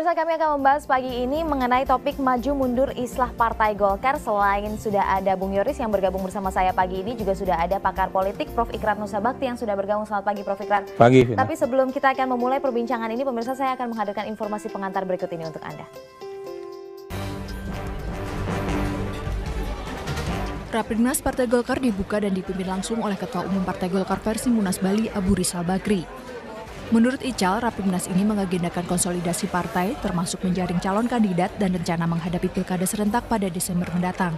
pemirsa, kami akan membahas pagi ini mengenai topik maju mundur islah Partai Golkar. Selain sudah ada Bung Yoris yang bergabung bersama saya pagi ini, juga sudah ada pakar politik Prof. Ikrar Nusa Bakti yang sudah bergabung. Selamat pagi Prof. Ikrar. Pagi, Vina. Tapi sebelum kita akan memulai perbincangan ini, pemirsa, saya akan menghadirkan informasi pengantar berikut ini untuk Anda. Rapimnas Partai Golkar dibuka dan dipimpin langsung oleh Ketua Umum Partai Golkar versi Munas Bali, Abu Rizal Bakri. Menurut Ical, Rapimnas ini mengagendakan konsolidasi partai, termasuk menjaring calon kandidat dan rencana menghadapi pilkada serentak pada Desember mendatang.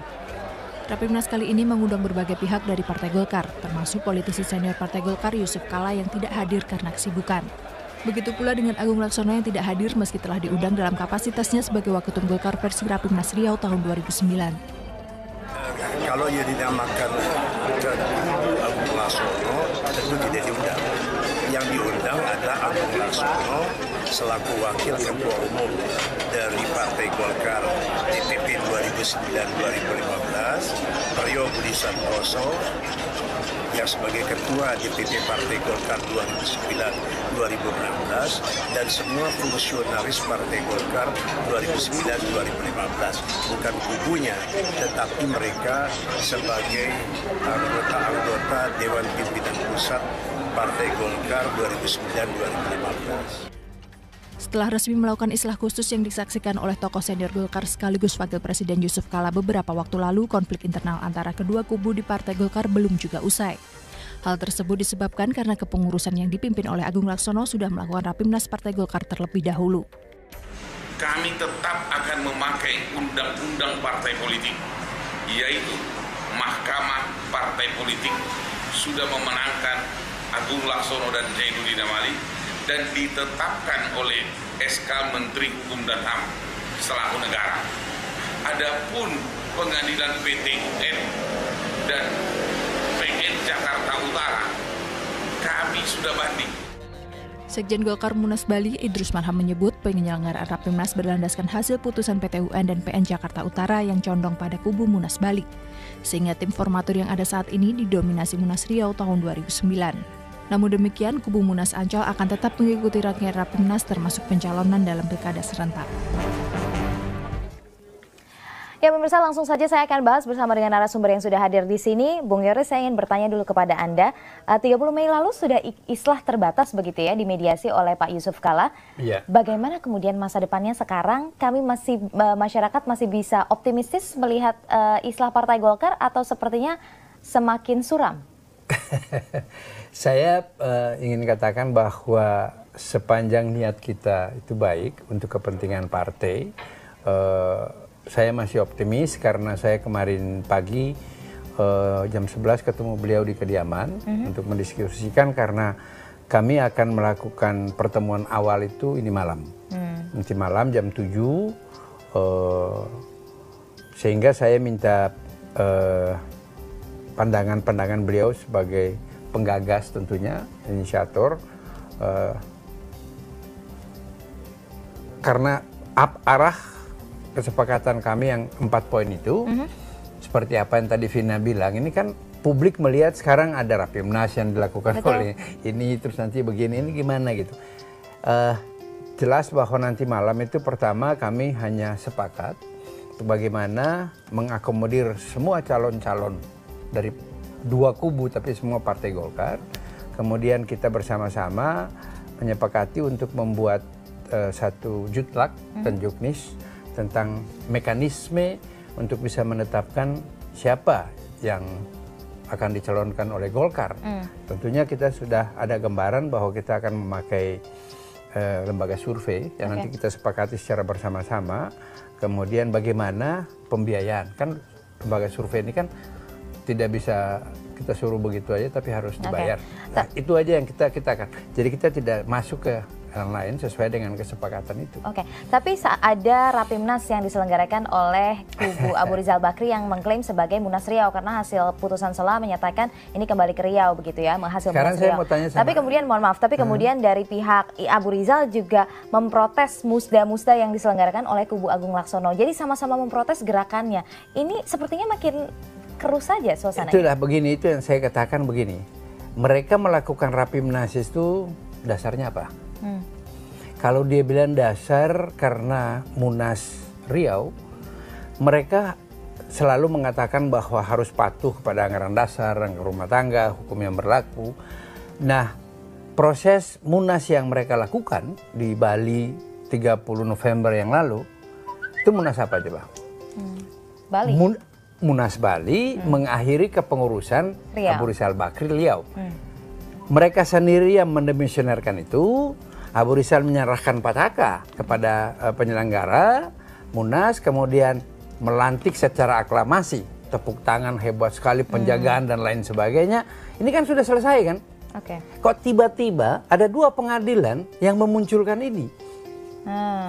Rapimnas kali ini mengundang berbagai pihak dari Partai Golkar, termasuk politisi senior Partai Golkar Yusuf Kala yang tidak hadir karena kesibukan. Begitu pula dengan Agung Laksono yang tidak hadir meski telah diundang dalam kapasitasnya sebagai Waketum Golkar versi Rapimnas Riau tahun 2009. Kalau ia dinamakan Agung Laksono, tentu tidak diundang. Yang diundang adalah Agung Laksono selaku Wakil Ketua Umum dari Partai Golkar DPP 2009-2015, Rio Budi Santoso yang sebagai Ketua DPP Partai Golkar 2009-2016 dan semua fungsionaris Partai Golkar 2009-2015, bukan kubunya, tetapi mereka sebagai anggota Dewan Pimpinan Pusat Partai Golkar 2009-2015. Setelah resmi melakukan islah khusus yang disaksikan oleh tokoh senior Golkar sekaligus Wakil Presiden Yusuf Kala beberapa waktu lalu, konflik internal antara kedua kubu di Partai Golkar belum juga usai. Hal tersebut disebabkan karena kepengurusan yang dipimpin oleh Agung Laksono sudah melakukan Rapimnas Partai Golkar terlebih dahulu. Kami tetap akan memakai undang-undang partai politik, yaitu Mahkamah Partai Politik sudah memenangkan Agung Laksono dan Zainuddin Amali dan ditetapkan oleh SK Menteri Hukum dan HAM selaku negara. Adapun pengadilan PT UN dan PN Jakarta Utara, kami sudah banding. Sekjen Golkar Munas Bali, Idrus Marham menyebut penyelenggaraan Rapimnas berlandaskan hasil putusan PT UN dan PN Jakarta Utara yang condong pada kubu Munas Bali. Sehingga tim formatur yang ada saat ini didominasi Munas Riau tahun 2009. Namun demikian, kubu Munas Ancol akan tetap mengikuti rangkaian Rapimnas termasuk pencalonan dalam pilkada serentak. Ya pemirsa, langsung saja saya akan bahas bersama dengan narasumber yang sudah hadir di sini. Bung Yoris, saya ingin bertanya dulu kepada Anda. 30 Mei lalu sudah islah terbatas begitu ya, dimediasi oleh Pak Yusuf Kala. Iya. Bagaimana kemudian masa depannya sekarang? Kami masyarakat masih bisa optimistis melihat islah Partai Golkar atau sepertinya semakin suram? Saya ingin katakan bahwa sepanjang niat kita itu baik untuk kepentingan partai, saya masih optimis karena saya kemarin pagi jam 11 ketemu beliau di kediaman untuk mendiskusikan karena kami akan melakukan pertemuan awal itu ini malam. Nanti malam jam 7, sehingga saya minta pandangan-pandangan beliau sebagai penggagas tentunya, inisiator, karena arah kesepakatan kami yang 4 poin itu, seperti apa yang tadi Vina bilang, ini kan publik melihat sekarang ada Rapimnas yang dilakukan oleh ini, terus nanti begini, ini gimana gitu. Jelas bahwa nanti malam itu pertama kami hanya sepakat bagaimana mengakomodir semua calon-calon dari dua kubu tapi semua Partai Golkar. Kemudian kita bersama-sama menyepakati untuk membuat satu jutlak dan juknis tentang mekanisme untuk bisa menetapkan siapa yang akan dicalonkan oleh Golkar. Tentunya kita sudah ada gambaran bahwa kita akan memakai lembaga survei yang nanti kita sepakati secara bersama-sama. Kemudian bagaimana pembiayaan, kan lembaga survei ini kan tidak bisa kita suruh begitu aja tapi harus dibayar. Nah, itu aja yang kita akan. Jadi kita tidak masuk ke yang lain sesuai dengan kesepakatan itu. Oke, tapi ada Rapimnas yang diselenggarakan oleh kubu Abu Rizal Bakri yang mengklaim sebagai Munas Riau karena hasil putusan sela menyatakan ini kembali ke Riau begitu ya, hasil Sekarang Munas saya Riau. mau tanya sama, tapi kemudian mohon maaf, kemudian dari pihak Abu Rizal juga memprotes musda-musda yang diselenggarakan oleh kubu Agung Laksono. Jadi sama-sama memprotes gerakannya. Ini sepertinya makin keruh saja suasananya. Itulah begini, itu yang saya katakan begini. Mereka melakukan Rapimnas itu dasarnya apa? Kalau dia bilang dasar karena Munas Riau, mereka selalu mengatakan bahwa harus patuh kepada anggaran dasar, anggaran rumah tangga, hukum yang berlaku. Nah, proses Munas yang mereka lakukan di Bali 30 November yang lalu, itu Munas apa coba? Bali. Munas Bali mengakhiri kepengurusan Riau. Abu Rizal Bakri Riau. Mereka sendiri yang mendemisionerkan itu. Abu Rizal menyerahkan pataka kepada penyelenggara Munas, kemudian melantik secara aklamasi, tepuk tangan hebat sekali, penjagaan dan lain sebagainya. Ini kan sudah selesai kan? Oke. Kok tiba-tiba ada 2 pengadilan yang memunculkan ini?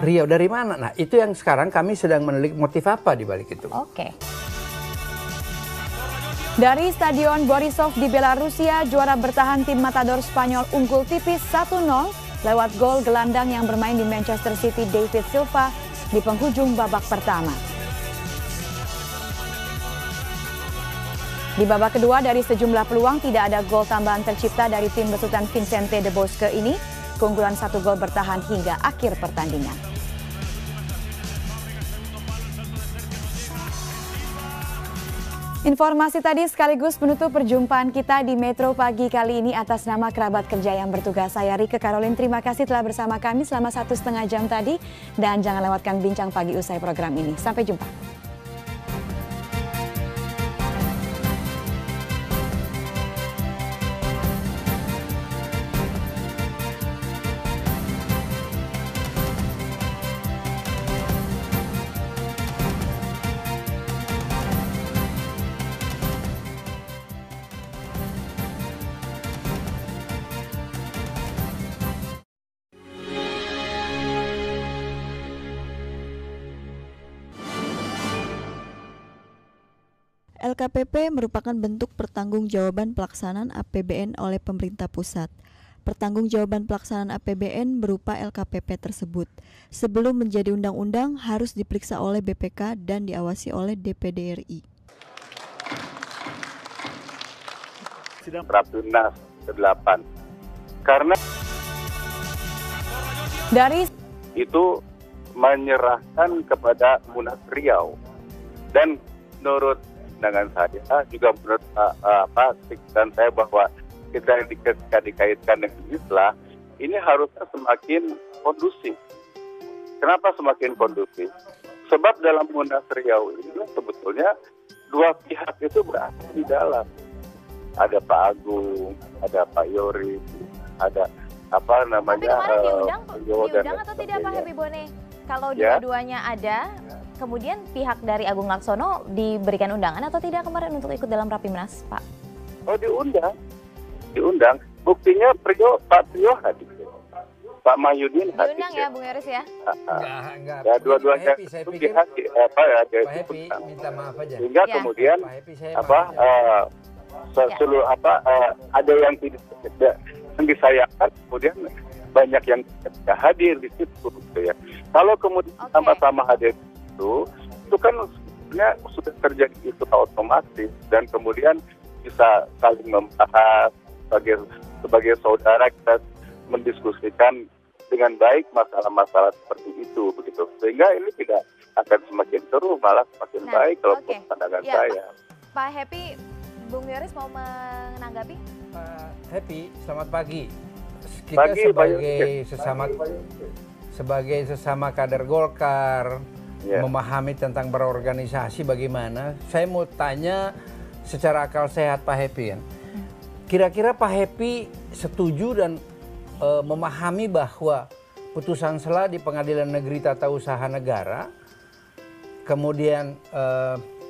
Riau dari mana? Nah, itu yang sekarang kami sedang menelik motif apa di balik itu. Oke. Dari Stadion Borisov di Belarusia, juara bertahan tim Matador Spanyol unggul tipis 1-0 lewat gol gelandang yang bermain di Manchester City David Silva di penghujung babak pertama. Di babak kedua dari sejumlah peluang tidak ada gol tambahan tercipta dari tim besutan Vicente de Bosque ini. Keunggulan 1 gol bertahan hingga akhir pertandingan. Informasi tadi sekaligus menutup perjumpaan kita di Metro Pagi kali ini. Atas nama kerabat kerja yang bertugas, saya Rike Karolin. Terima kasih telah bersama kami selama 1,5 jam tadi. Dan jangan lewatkan bincang pagi usai program ini. Sampai jumpa. LKPP merupakan bentuk pertanggungjawaban pelaksanaan APBN oleh pemerintah pusat. Pertanggungjawaban pelaksanaan APBN berupa LKPP tersebut, sebelum menjadi undang-undang harus diperiksa oleh BPK dan diawasi oleh DPD RI. Sidang Rapimnas ke-8. Karena Dari itu menyerahkan kepada Munas Riau, dan menurut dengan saya juga menurut pikiran saya bahwa kita dikaitkan dengan Islam ini harusnya semakin kondusif. Kenapa semakin kondusif? Sebab dalam Munas Riau ini sebetulnya 2 pihak itu berada di dalam. Ada Pak Agung, ada Pak Yoris, ada apa namanya? Tapi kemarin diundang atau tidak Pak Happy Bone? Kalau dua-duanya ada, kemudian pihak dari Agung Laksono diberikan undangan atau tidak kemarin untuk ikut dalam Rapimnas, Pak? Oh, diundang. Buktinya Pak Prio hadir, Pak Mahyudin hadir. Diundang ya, Bung Yoris ya? Enggak. Ya, dua-duanya saya itu pikir hadir, Pak Happy minta maaf aja. Sehingga Ya. kemudian Pak Happy, saya seluruh ada yang tidak yang disayangkan, kemudian banyak yang tidak hadir di situ, gitu ya. Kalau kemudian sama-sama hadir itu kan sebenarnya sudah terjadi itu otomatis, dan kemudian bisa saling membahas sebagai saudara, kita mendiskusikan dengan baik masalah-masalah seperti itu, begitu. Sehingga ini tidak akan semakin seru, malah semakin baik kalau pandangan saya. Pak Happy, Bung Yoris mau menanggapi? Pak Happy, selamat pagi. Kita Pagi, sebagai sesama kader Golkar, memahami tentang berorganisasi bagaimana. Saya mau tanya secara akal sehat Pak Happy, kan? Kira-kira Pak Happy setuju dan memahami bahwa putusan sela di Pengadilan Negeri Tata Usaha Negara, kemudian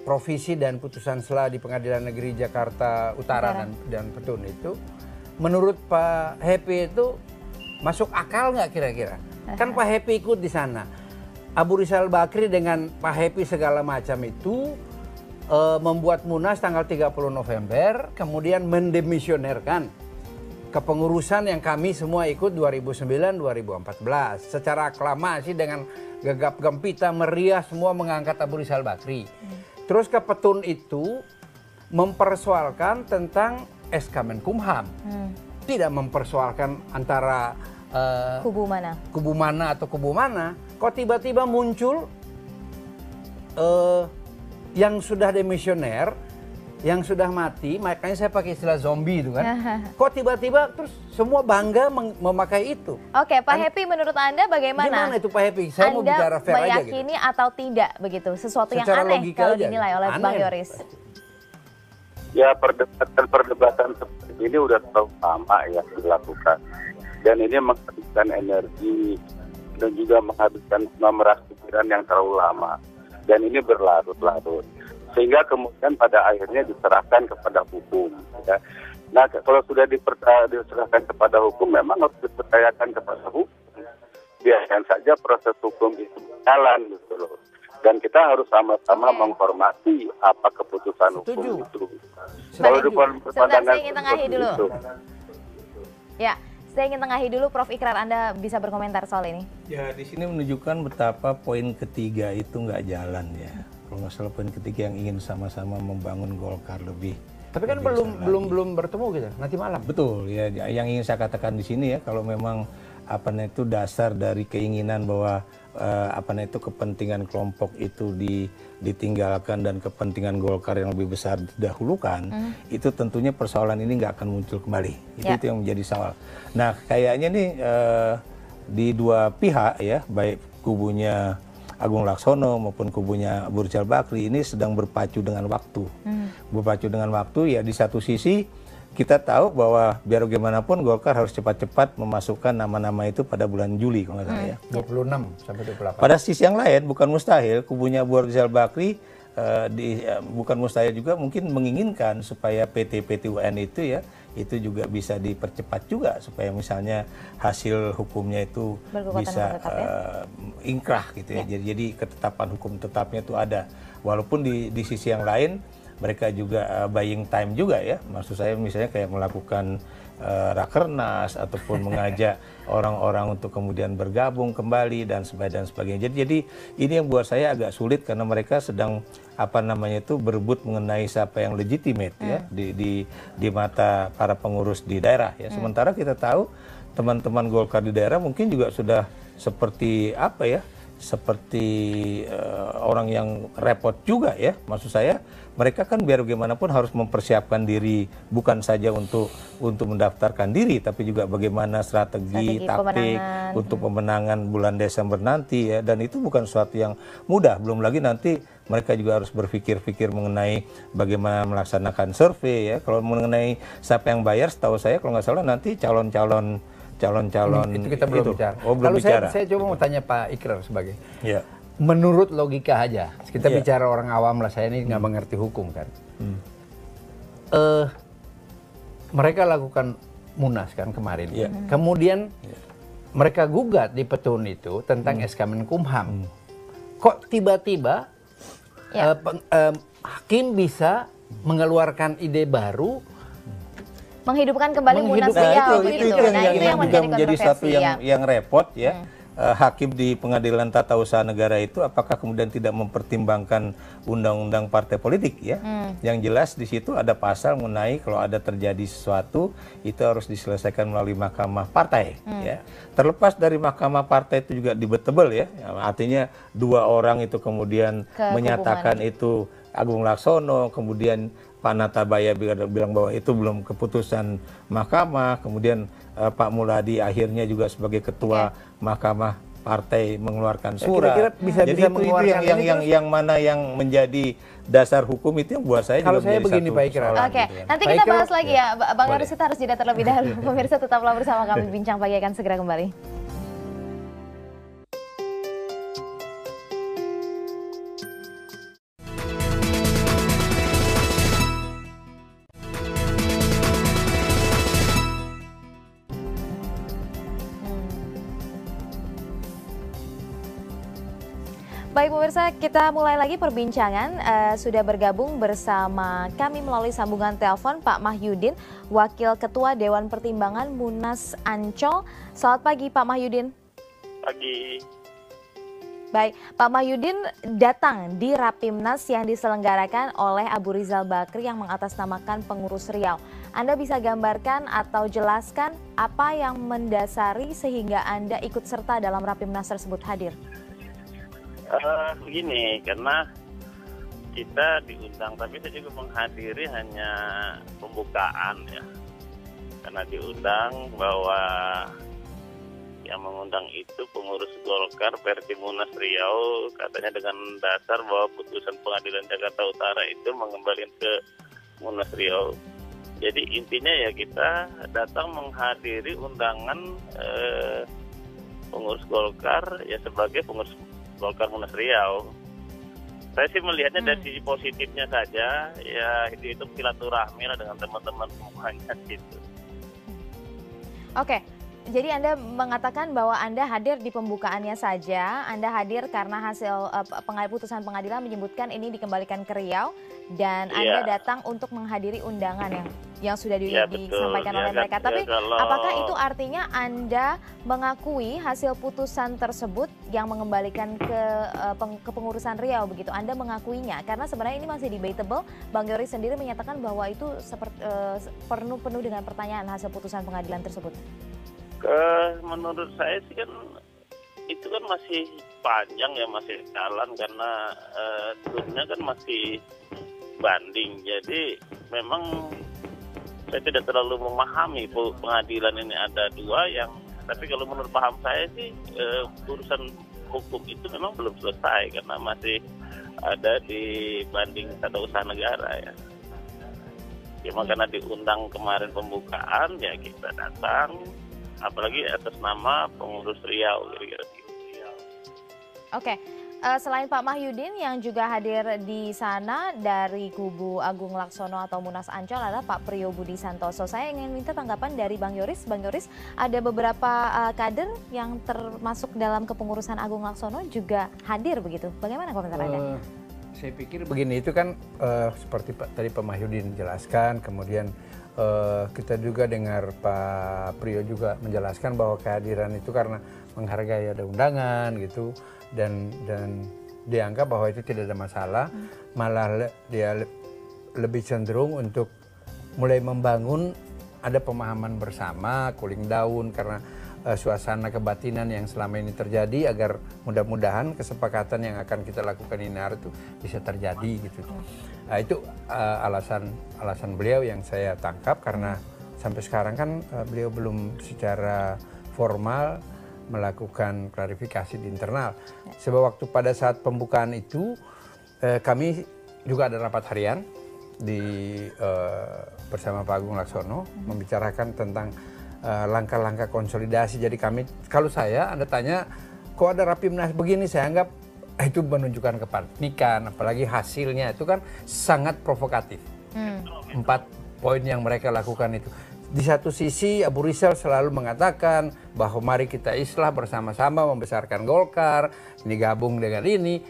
provisi dan putusan sela di Pengadilan Negeri Jakarta Utara dan Petun itu, menurut Pak Happy itu masuk akal nggak kira-kira? Kan Pak Happy ikut di sana. Abu Rizal Bakri dengan Pak Happy segala macam itu membuat Munas tanggal 30 November, kemudian mendemisionerkan kepengurusan yang kami semua ikut 2009-2014. Secara aklamasi dengan gegap gempita meriah semua mengangkat Abu Rizal Bakri. Terus ke Petun itu mempersoalkan tentang SK Menkumham. Tidak mempersoalkan antara Kubu mana? Kubu mana atau kubu mana, kok tiba-tiba muncul yang sudah demisioner, yang sudah mati, makanya saya pakai istilah zombie itu kan. Kok tiba-tiba terus semua bangga memakai itu. Oke, Pak Happy, menurut Anda bagaimana? Gimana itu Pak Happy? Saya mau bicara fair aja gitu. Anda meyakini atau tidak begitu? Sesuatu yang Secara aneh kalau aja, dinilai oleh Bang Yoris. Ya, perdebatan seperti ini udah terlalu lama ya dilakukan. Dan ini menghabiskan energi dan juga menghabiskan memeras pikiran yang terlalu lama. Dan ini berlarut-larut. Sehingga kemudian pada akhirnya diserahkan kepada hukum. Ya. Nah, kalau sudah diserahkan kepada hukum, memang harus dipercayakan kepada hukum. Biarkan saja proses hukum itu berjalan gitu loh. Dan kita harus sama-sama menghormati apa keputusan hukum itu. Kalau sebentar, saya ingin tengahi dulu. Ya, saya ingin tengahi dulu, Prof. Ikrar, Anda bisa berkomentar soal ini. Ya, di sini menunjukkan betapa poin ketiga itu nggak jalan ya. Kalau masalah poin ketiga yang ingin sama-sama membangun Golkar lebih. Tapi kan belum bertemu gitu, nanti malam. Betul ya, yang ingin saya katakan di sini ya, kalau memang itu dasar dari keinginan bahwa itu kepentingan kelompok itu ditinggalkan dan kepentingan Golkar yang lebih besar didahulukan, itu tentunya persoalan ini nggak akan muncul kembali. Itu yang menjadi soal. Nah, kayaknya nih di dua pihak ya, baik kubunya Agung Laksono maupun kubunya Abu Rizal Bakri ini sedang berpacu dengan waktu. Berpacu dengan waktu ya, di satu sisi kita tahu bahwa biar bagaimanapun Golkar harus cepat-cepat memasukkan nama-nama itu pada bulan Juli kalau nggak salah ya. 26 sampai 28. Pada sisi yang lain bukan mustahil kubunya Abu Rizal Bakri bukan mustahil juga mungkin menginginkan supaya PT UN itu ya itu juga bisa dipercepat juga supaya misalnya hasil hukumnya itu bisa ingkrah gitu ya. Jadi ketetapan hukum tetapnya itu ada. Walaupun di sisi yang lain mereka juga buying time juga ya. Maksud saya misalnya kayak melakukan rakernas ataupun mengajak orang-orang untuk kemudian bergabung kembali dan sebagainya. Jadi ini yang buat saya agak sulit karena mereka sedang berebut mengenai siapa yang legitimate ya di mata para pengurus di daerah ya. Sementara kita tahu teman-teman Golkar di daerah mungkin juga sudah seperti seperti orang yang repot juga ya. Maksud saya mereka kan biar bagaimanapun harus mempersiapkan diri bukan saja untuk mendaftarkan diri tapi juga bagaimana strategi taktik untuk pemenangan bulan Desember nanti ya, dan itu bukan sesuatu yang mudah. Belum lagi nanti mereka juga harus berpikir-pikir mengenai bagaimana melaksanakan survei ya. Kalau mengenai siapa yang bayar, setahu saya kalau nggak salah nanti calon-calon itu kita belum bicara. Belum bicara. Saya coba mau tanya Pak Ikrar sebagai menurut logika aja, kita bicara orang awam lah, saya ini nggak mengerti hukum kan. Mereka lakukan munas kan kemarin, kemudian mereka gugat di petun itu tentang SK Menkumham. Kok tiba-tiba hakim bisa mengeluarkan ide baru, menghidupkan kembali Munas Riau itu yang juga menjadi satu yang repot ya. Hakim di Pengadilan Tata Usaha Negara itu apakah kemudian tidak mempertimbangkan undang-undang partai politik ya? Yang jelas di situ ada pasal mengenai kalau ada terjadi sesuatu itu harus diselesaikan melalui Mahkamah Partai ya. Terlepas dari Mahkamah Partai itu juga debatable ya. Artinya dua orang itu kemudian menyatakan itu Agung Laksono, kemudian Pak Natabaya bilang bahwa itu belum keputusan mahkamah, kemudian Pak Muladi akhirnya juga sebagai ketua mahkamah partai mengeluarkan surat. Kira-kira bisa jadi itu yang mana yang menjadi dasar hukum itu yang buat saya kalau juga saya begini Pak Ikrar. Oke, nanti kita bahas lagi ya. Bang Yoris, kita harus jeda terlebih dahulu. Pemirsa tetaplah bersama kami, Bincang Pagi akan segera kembali. Baik pemirsa, kita mulai lagi perbincangan. Sudah bergabung bersama kami melalui sambungan telepon Pak Mahyudin, Wakil Ketua Dewan Pertimbangan Munas Ancol. Selamat pagi Pak Mahyudin. Pagi. Baik, Pak Mahyudin datang di Rapimnas yang diselenggarakan oleh Abu Rizal Bakri yang mengatasnamakan pengurus Riau. Anda bisa gambarkan atau jelaskan apa yang mendasari sehingga Anda ikut serta dalam Rapimnas tersebut hadir? Begini, karena kita diundang, tapi saya juga menghadiri hanya pembukaan ya. Karena diundang bahwa yang mengundang itu pengurus Golkar versi Munas Riau, katanya dengan dasar bahwa putusan Pengadilan Jakarta Utara itu mengembalikan ke Munas Riau. Jadi intinya ya kita datang menghadiri undangan pengurus Golkar ya sebagai pengurus Golkar Munas Riau. Saya sih melihatnya dari sisi positifnya saja, ya itu silaturahmi lah dengan teman-teman semuanya gitu. Oke. Jadi Anda mengatakan bahwa Anda hadir di pembukaannya saja, Anda hadir karena hasil putusan pengadilan menyebutkan ini dikembalikan ke Riau, dan Anda datang untuk menghadiri undangan yang sudah disampaikan oleh mereka. Tapi apakah itu artinya Anda mengakui hasil putusan tersebut yang mengembalikan ke kepengurusan Riau begitu? Anda mengakuinya karena sebenarnya ini masih debatable. Bang Yoris sendiri menyatakan bahwa itu penuh dengan pertanyaan hasil putusan pengadilan tersebut. Menurut saya sih kan itu kan masih panjang ya, masih jalan karena turunnya kan masih banding. Jadi memang saya tidak terlalu memahami pengadilan ini ada dua yang, tapi kalau menurut paham saya sih urusan hukum itu memang belum selesai karena masih ada di banding tata usaha negara ya. Cuma karena diundang kemarin pembukaan ya kita datang. Apalagi atas nama pengurus Riau kira-kira. Oke, selain Pak Mahyudin yang juga hadir di sana dari kubu Agung Laksono atau Munas Ancol adalah Pak Priyo Budi Santoso. Saya ingin minta tanggapan dari Bang Yoris. Bang Yoris, ada beberapa kader yang termasuk dalam kepengurusan Agung Laksono juga hadir begitu. Bagaimana komentar Anda? Saya pikir begini, itu kan seperti tadi Pak Mahyudin jelaskan, kemudian kita juga dengar Pak Priyo juga menjelaskan bahwa kehadiran itu karena menghargai ada undangan gitu, dan dianggap bahwa itu tidak ada masalah, malah dia lebih cenderung untuk mulai membangun ada pemahaman bersama, cooling down karena suasana kebatinan yang selama ini terjadi, agar mudah-mudahan kesepakatan yang akan kita lakukan ini hari itu bisa terjadi gitu. Nah, itu alasan beliau yang saya tangkap, karena sampai sekarang kan beliau belum secara formal melakukan klarifikasi di internal. Sebab waktu pada saat pembukaan itu kami juga ada rapat harian bersama Pak Agung Laksono membicarakan tentang langkah-langkah konsolidasi. Jadi kami, kalau Anda tanya, kok ada Rapimnas begini, saya anggap itu menunjukkan kepanikan, apalagi hasilnya itu kan sangat provokatif. 4 poin yang mereka lakukan itu. Di satu sisi Abu Rizal selalu mengatakan bahwa mari kita islah bersama-sama membesarkan Golkar, ini gabung dengan ini.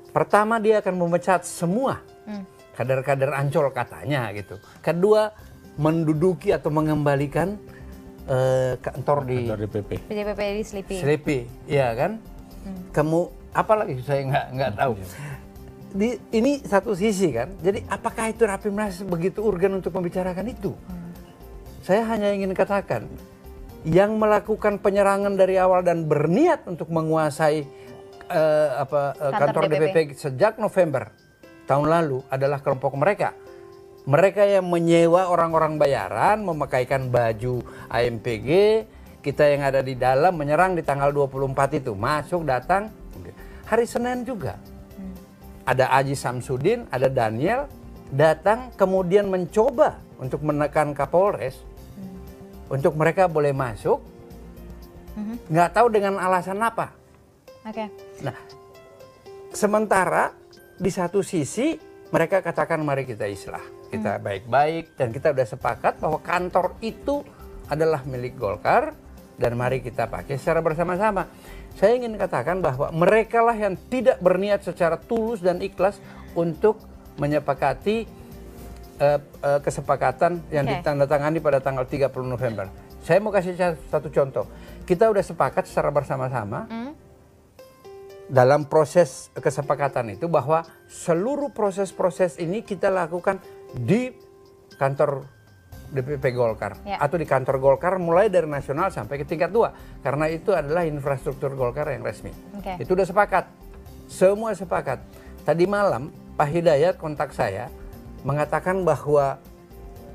Pertama dia akan memecat semua kader-kader Ancol katanya gitu. Kedua, menduduki atau mengembalikan kantor di DPP di Selipi, ya kan? Kamu apalagi saya nggak tahu. Ini satu sisi kan. Jadi apakah itu Rapimnas begitu urgen untuk membicarakan itu? Saya hanya ingin katakan, yang melakukan penyerangan dari awal dan berniat untuk menguasai kantor DPP sejak November tahun lalu adalah kelompok mereka. Mereka yang menyewa orang-orang bayaran, memakaikan baju AMPG, kita yang ada di dalam menyerang di tanggal 24 itu. Masuk, datang, hari Senin juga. Ada Aji Samsudin, ada Daniel, datang kemudian mencoba untuk menekan Kapolres, untuk mereka boleh masuk, nggak tahu dengan alasan apa. Nah, sementara di satu sisi mereka katakan mari kita islah. Kita baik-baik dan kita sudah sepakat bahwa kantor itu adalah milik Golkar dan mari kita pakai secara bersama-sama. Saya ingin katakan bahwa mereka lah yang tidak berniat secara tulus dan ikhlas untuk menyepakati kesepakatan yang ditandatangani pada tanggal 30 November. Saya mau kasih satu contoh. Kita sudah sepakat secara bersama-sama dalam proses kesepakatan itu bahwa seluruh proses-proses ini kita lakukan di kantor DPP Golkar atau di kantor Golkar mulai dari nasional sampai ke tingkat 2 karena itu adalah infrastruktur Golkar yang resmi. Itu udah sepakat, semua sepakat. Tadi malam Pak Hidayat kontak saya mengatakan bahwa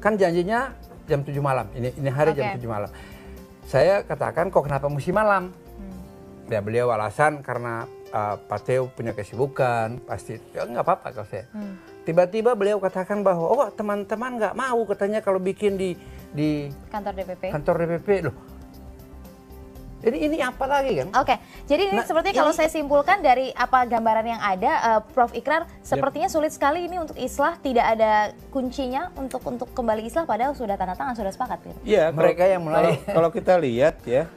kan janjinya jam 7 malam, ini hari jam 7 malam. Saya katakan kok kenapa mesti malam? Ya beliau alasan karena Pak Teo punya kesibukan, pasti ya, nggak apa-apa kalau saya. Tiba-tiba beliau katakan bahwa oh teman-teman nggak mau katanya kalau bikin di kantor DPP. Kantor DPP loh. Ini apa lagi kan? Oke, jadi ini sepertinya kalau saya simpulkan dari apa gambaran yang ada, Prof. Ikrar, sepertinya sulit sekali ini untuk islah, tidak ada kuncinya untuk kembali islah padahal sudah tanda tangan, sudah sepakat. Gitu. Iya, mereka yang mulai. Kalau kita lihat ya,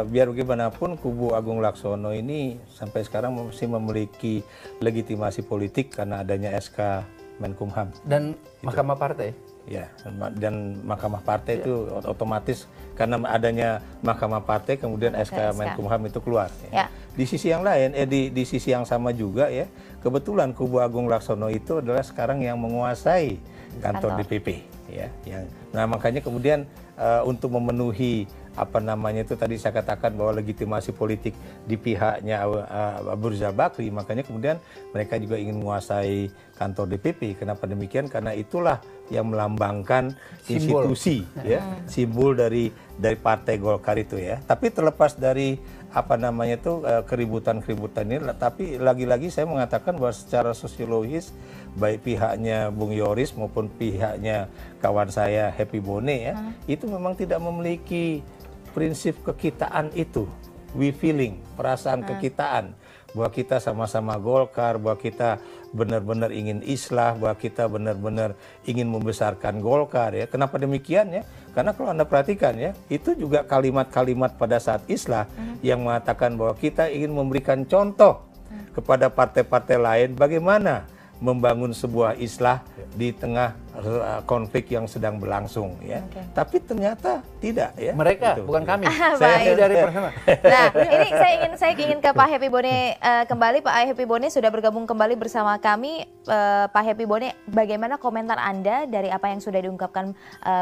biar bagaimanapun kubu Agung Laksono ini sampai sekarang masih memiliki legitimasi politik karena adanya SK Menkumham. Dan Mahkamah Partai. Ya, dan Mahkamah Partai itu otomatis karena adanya Mahkamah Partai kemudian SK Menkumham itu keluar. Ya. Di sisi yang lain, di sisi yang sama juga ya, kebetulan kubu Agung Laksono itu adalah sekarang yang menguasai kantor DPP. Ya, nah makanya kemudian untuk memenuhi apa namanya itu tadi saya katakan bahwa legitimasi politik di pihaknya Abu Rizal Bakri, makanya kemudian mereka juga ingin menguasai kantor DPP. Kenapa demikian? Karena itulah yang melambangkan institusi, ya, simbol dari Partai Golkar itu ya. Tapi terlepas dari apa namanya itu keributan-keributan ini, tapi lagi-lagi saya mengatakan bahwa secara sosiologis baik pihaknya Bung Yoris maupun pihaknya kawan saya Happy Bone ya, itu memang tidak memiliki prinsip kekitaan itu, we feeling, perasaan kekitaan, bahwa kita sama-sama Golkar, bahwa kita benar-benar ingin islah, bahwa kita benar-benar ingin membesarkan Golkar ya. Kenapa demikian ya? Karena kalau Anda perhatikan ya, itu juga kalimat-kalimat pada saat islah yang mengatakan bahwa kita ingin memberikan contoh kepada partai-partai lain bagaimana membangun sebuah islah di tengah konflik yang sedang berlangsung ya. Tapi ternyata tidak ya. Mereka gitu. Bukan kami. Saya dari personal. Nah, ini saya ingin ke Pak Happy Bone kembali. Pak Happy Bone sudah bergabung kembali bersama kami. Pak Happy Bone, bagaimana komentar Anda dari apa yang sudah diungkapkan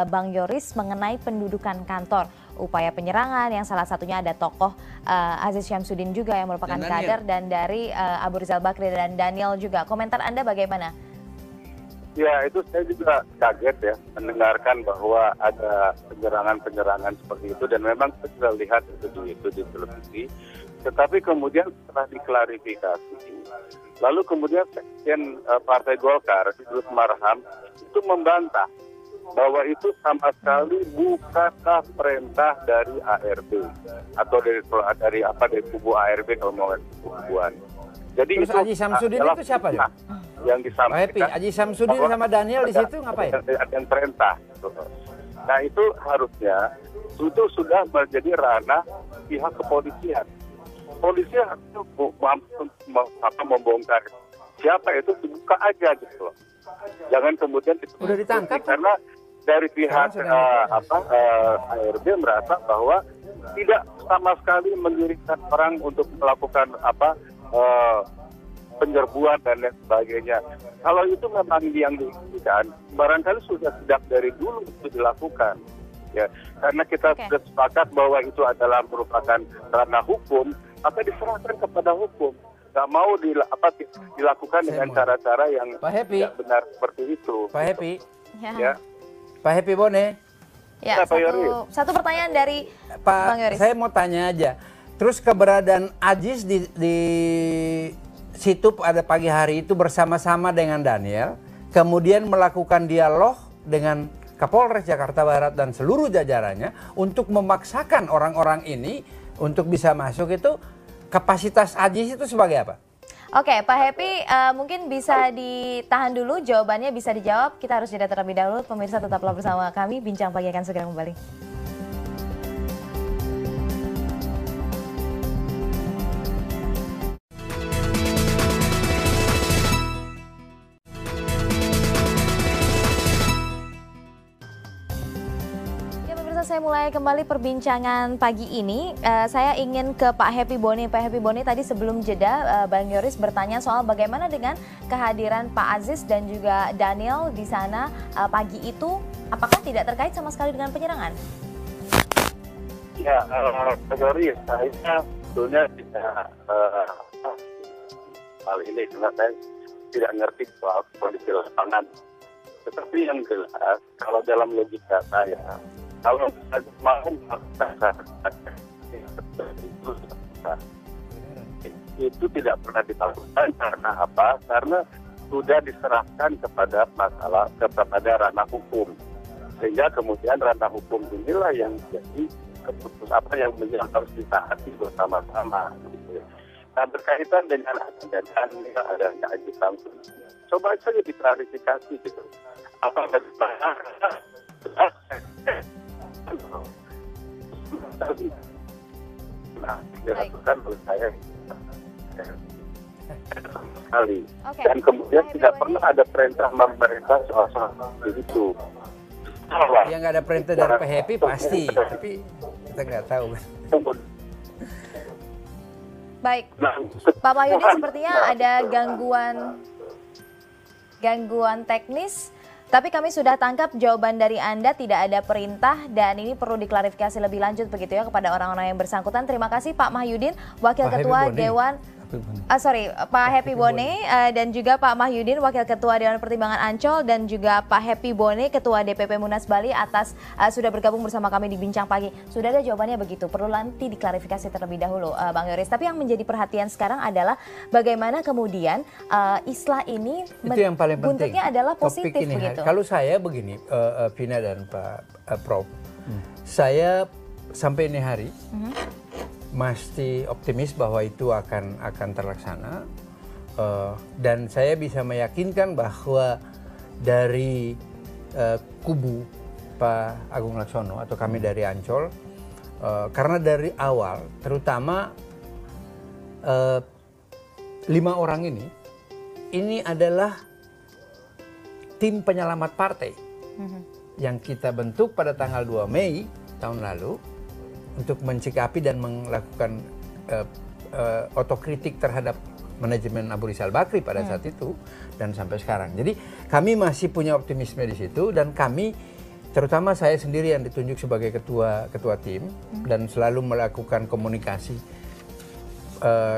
Bang Yoris mengenai pendudukan kantor? Upaya penyerangan yang salah satunya ada tokoh Aziz Syamsuddin juga yang merupakan kader, dan dari Abu Rizal Bakri dan Daniel juga. Komentar Anda bagaimana? Ya, itu saya juga kaget ya mendengarkan bahwa ada penyerangan-penyerangan seperti itu, dan memang saya sudah lihat itu di televisi. Tetapi kemudian setelah diklarifikasi, lalu kemudian Sekjen Partai Golkar, Idrus Marham, itu membantah bahwa itu sama sekali bukanlah perintah dari ARB atau dari kubu ARB kalau mau kubuan. Jadi terus itu Aji Syamsuddin itu siapa ya? Yang disampaikan. Aji Syamsuddin sama Daniel di situ ngapain? Ada perintah. Nah itu harusnya itu sudah menjadi ranah pihak kepolisian. Polisi harus membongkar siapa itu, dibuka aja gitu loh. Jangan kemudian udah ditangkap karena dari pihak ARB merasa bahwa tidak sama sekali mengirimkan orang untuk melakukan penyerbuan dan lain sebagainya. Kalau itu memang yang diinginkan, barangkali sudah sejak dari dulu itu dilakukan. Ya, karena kita sudah sepakat bahwa itu adalah merupakan ranah hukum, maka diserahkan kepada hukum. Nggak mau dilakukan dengan cara-cara yang tidak benar seperti itu. Pak Happy, ya. Pak Happy Bone. Ya, satu pertanyaan dari Bang Yoris. Saya mau tanya aja. Terus keberadaan Aziz di situ pada pagi hari itu bersama-sama dengan Daniel, kemudian melakukan dialog dengan Kapolres Jakarta Barat dan seluruh jajarannya untuk memaksakan orang-orang ini untuk bisa masuk, itu kapasitas Aziz itu sebagai apa? Oke, Pak Happy, mungkin bisa ditahan dulu jawabannya, bisa dijawab. Kita harus jeda terlebih dahulu. Pemirsa tetaplah bersama kami, Bincang Pagi akan segera kembali. Saya mulai kembali perbincangan pagi ini. Saya ingin ke Pak Happy Bone. Pak Happy Bone, tadi sebelum jeda Bang Yoris bertanya soal bagaimana dengan kehadiran Pak Aziz dan juga Daniel di sana pagi itu. Apakah tidak terkait sama sekali dengan penyerangan? Ya, teori saya sebetulnya tidak hal ini karena saya tidak ngerti soal kondisi lapangan. Tetapi yang jelas, kalau dalam logika saya, kalau mau melakukan itu tidak pernah dilakukan karena apa? Karena sudah diserahkan kepada ranah hukum, sehingga kemudian ranah hukum inilah yang jadi keputusan apa yang harus ditaati bersama-sama. Gitu. Nah, berkaitan dengan adanya Aji Samsul, coba saja diklarifikasi gitu. Apakah dilakukan oleh saya sekali. Dan kemudian tidak pernah ada perintah pemerintah soal itu. Yang nggak ada perintah dari Pak Happy pasti, tapi kita nggak tahu. Baik, Pak Mahyudin sepertinya ada gangguan teknis. Tapi kami sudah tangkap jawaban dari Anda, tidak ada perintah dan ini perlu diklarifikasi lebih lanjut begitu ya kepada orang-orang yang bersangkutan. Terima kasih Pak Mahyudin, Wakil Ketua Dewan Pak Happy Bone dan juga Pak Mahyudin, Wakil Ketua Dewan Pertimbangan Ancol, dan juga Pak Happy Bone, Ketua DPP Munas Bali atas sudah bergabung bersama kami di Bincang Pagi. Sudah ada jawabannya begitu, perlu nanti diklarifikasi terlebih dahulu Bang Yoris. Tapi yang menjadi perhatian sekarang adalah bagaimana kemudian islah ini itu yang paling penting. Bentuknya adalah positif begitu. Kalau saya begini, Vina dan Pak Prof, saya sampai ini hari masih optimis bahwa itu akan terlaksana, dan saya bisa meyakinkan bahwa dari kubu Pak Agung Laksono atau kami dari Ancol, karena dari awal terutama 5 orang ini adalah tim penyelamat partai yang kita bentuk pada tanggal 2 Mei tahun lalu untuk mencikapi dan melakukan otokritik terhadap manajemen Abu Rizal Bakri pada saat itu dan sampai sekarang. Jadi kami masih punya optimisme di situ, dan kami, terutama saya sendiri yang ditunjuk sebagai ketua tim dan selalu melakukan komunikasi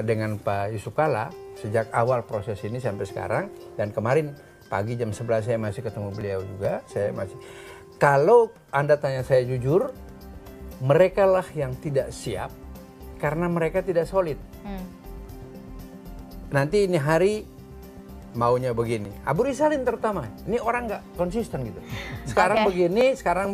dengan Pak Yusuf Kalla sejak awal proses ini sampai sekarang, dan kemarin pagi jam 11 saya masih ketemu beliau juga. Saya masih, kalau Anda tanya saya jujur, mereka lah yang tidak siap karena mereka tidak solid. Nanti ini hari maunya begini. Abu Rizalin terutama, ini orang nggak konsisten gitu. Sekarang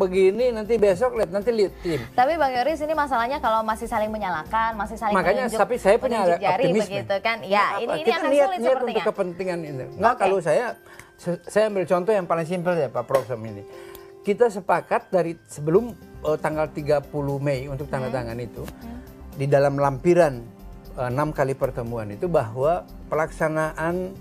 begini, nanti besok nanti lihat tim. Tapi Bang Yoris, ini masalahnya kalau masih saling menyalahkan, masih saling makanya menunjuk, tapi saya punya optimisme begitu kan. Ya, ini kita akan niat sulit sepertinya. untuk kepentingan ini. Nggak, kalau saya ambil contoh yang paling simpel ya Pak Prof ini. Kita sepakat dari sebelum tanggal 30 Mei untuk tanda tangan itu, di dalam lampiran 6 kali pertemuan itu, bahwa pelaksanaan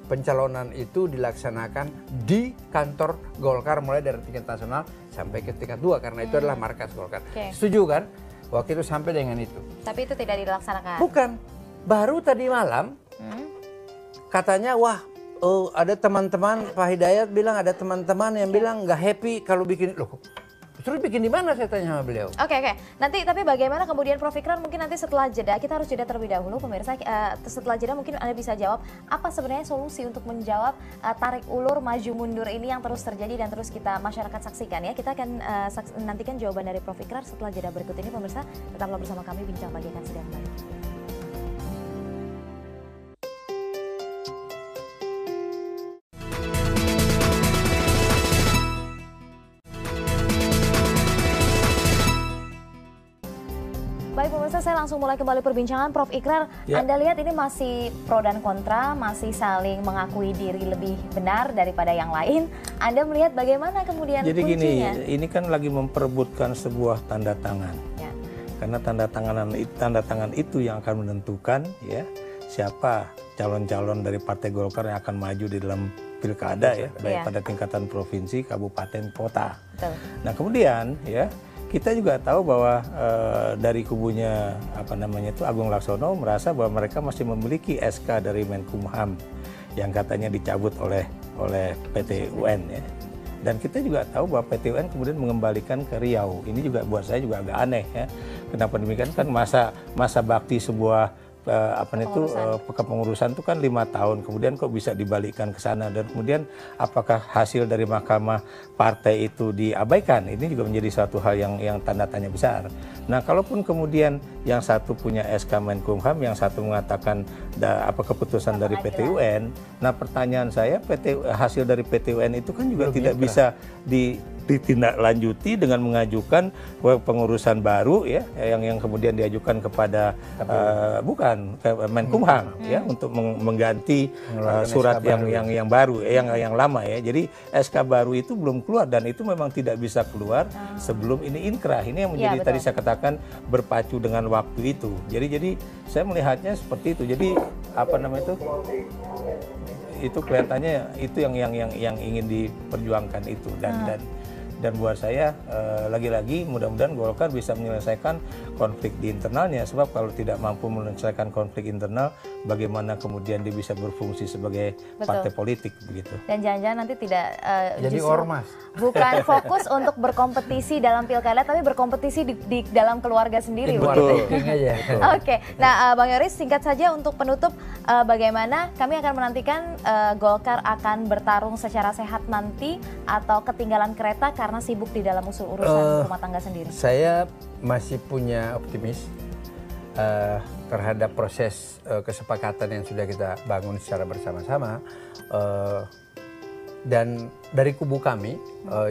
pencalonan itu dilaksanakan di kantor Golkar mulai dari tingkat nasional sampai ke tingkat 2 karena itu adalah markas Golkar. Setuju kan? Waktu itu sampai dengan itu. Tapi itu tidak dilaksanakan. Bukan. Baru tadi malam katanya ada teman-teman, Pak Hidayat bilang ada teman-teman yang bilang nggak happy kalau bikin, loh terus bikin di mana, saya tanya sama beliau. Oke. Nanti tapi bagaimana kemudian Prof Ikrar, mungkin nanti setelah jeda, kita harus jeda terlebih dahulu pemirsa. Setelah jeda mungkin Anda bisa jawab apa sebenarnya solusi untuk menjawab tarik ulur maju mundur ini yang terus terjadi dan terus kita masyarakat saksikan ya. Kita akan nantikan jawaban dari Prof Ikrar setelah jeda berikut ini pemirsa. Tetaplah bersama kami, Bincang Pagi akan segera kembali. Baik pemirsa, saya langsung mulai kembali perbincangan. Prof Ikrar, Anda lihat ini masih pro dan kontra, masih saling mengakui diri lebih benar daripada yang lain. Anda melihat bagaimana kemudian jadi kuncinya? Gini, ini kan lagi memperebutkan sebuah tanda tangan. Ya. Karena tanda tangan itu yang akan menentukan ya siapa calon-calon dari Partai Golkar yang akan maju di dalam pilkada ya, baik pada tingkatan provinsi, kabupaten, kota. Betul. Nah kemudian ya, kita juga tahu bahwa dari kubunya Agung Laksono merasa bahwa mereka masih memiliki SK dari Menkumham yang katanya dicabut oleh PT UN ya. Dan kita juga tahu bahwa PT UN kemudian mengembalikan ke Riau. Ini juga buat saya juga agak aneh ya. Kenapa demikian? Kan masa bakti sebuah kepengurusan itu kan 5 tahun, kemudian kok bisa dibalikkan ke sana, dan kemudian apakah hasil dari Mahkamah Partai itu diabaikan? Ini juga menjadi satu hal yang tanda tanya besar. Nah, kalaupun kemudian yang satu punya SK Menkumham, yang satu mengatakan keputusan dari PT UN, nah pertanyaan saya, hasil dari PT UN itu kan juga tidak bisa ditindaklanjuti dengan mengajukan pengurusan baru ya, yang kemudian diajukan kepada Menkumham ya, untuk mengganti surat yang baru yang lama ya. Jadi SK baru itu belum keluar, dan itu memang tidak bisa keluar sebelum ini inkrah. Ini yang menjadi tadi saya katakan berpacu dengan waktu itu. Jadi saya melihatnya seperti itu. Jadi itu kelihatannya itu yang ingin diperjuangkan itu, dan buat saya lagi-lagi mudah-mudahan Golkar bisa menyelesaikan konflik di internalnya, sebab kalau tidak mampu menyelesaikan konflik internal, bagaimana kemudian dia bisa berfungsi sebagai partai politik begitu. Dan jangan-jangan nanti tidak jadi ormas. Bukan fokus untuk berkompetisi dalam pilkada, tapi berkompetisi di dalam keluarga sendiri. Betul. Oke. Nah, Bang Yoris, singkat saja untuk penutup, bagaimana kami akan menantikan Golkar akan bertarung secara sehat nanti atau ketinggalan kereta karena sibuk di dalam urusan rumah tangga sendiri? Saya masih punya optimis terhadap proses kesepakatan yang sudah kita bangun secara bersama-sama, dan dari kubu kami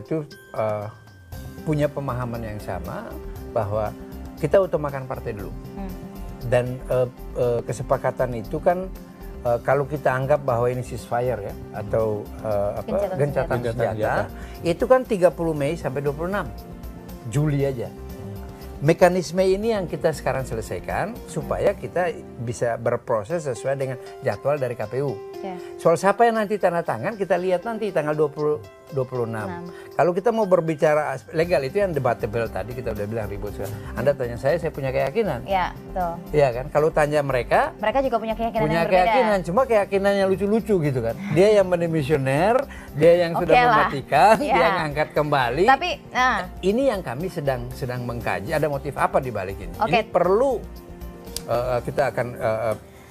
itu punya pemahaman yang sama bahwa kita utamakan partai dulu, dan kesepakatan itu kan kalau kita anggap bahwa ini ceasefire ya, atau gencatan senjata, itu kan 30 Mei sampai 26 Juli aja. Mekanisme ini yang kita sekarang selesaikan supaya kita bisa berproses sesuai dengan jadwal dari KPU. Soal siapa yang nanti tanda tangan, kita lihat nanti tanggal 26. Kalau kita mau berbicara legal, itu yang debatable tadi kita udah bilang ribut sekali. Anda tanya saya punya keyakinan. Ya, betul. Iya kan? Kalau tanya mereka juga punya keyakinan yang berbeda. Keyakinan, cuma keyakinannya lucu-lucu gitu kan. Dia yang menemisioner, dia yang sudah mematikan, dia yang angkat kembali. Tapi ini yang kami sedang mengkaji, ada motif apa di balik ini. Ini perlu kita akan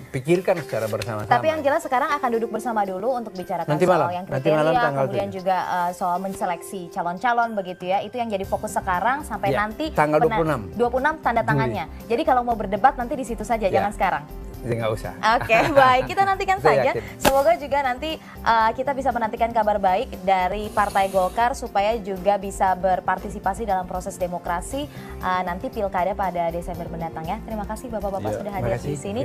pikirkan secara bersama-sama. Tapi yang jelas sekarang akan duduk bersama dulu untuk bicarakan soal yang kriteria, kemudian juga soal menseleksi calon-calon begitu ya. Itu yang jadi fokus sekarang sampai nanti tanggal 26 tanda tangannya. Jadi kalau mau berdebat nanti di situ saja, jangan sekarang. Nggak usah. Oke, baik. Kita nantikan saja. Semoga juga nanti kita bisa menantikan kabar baik dari Partai Golkar supaya juga bisa berpartisipasi dalam proses demokrasi nanti pilkada pada Desember mendatang ya. Terima kasih Bapak-Bapak sudah hadir di sini.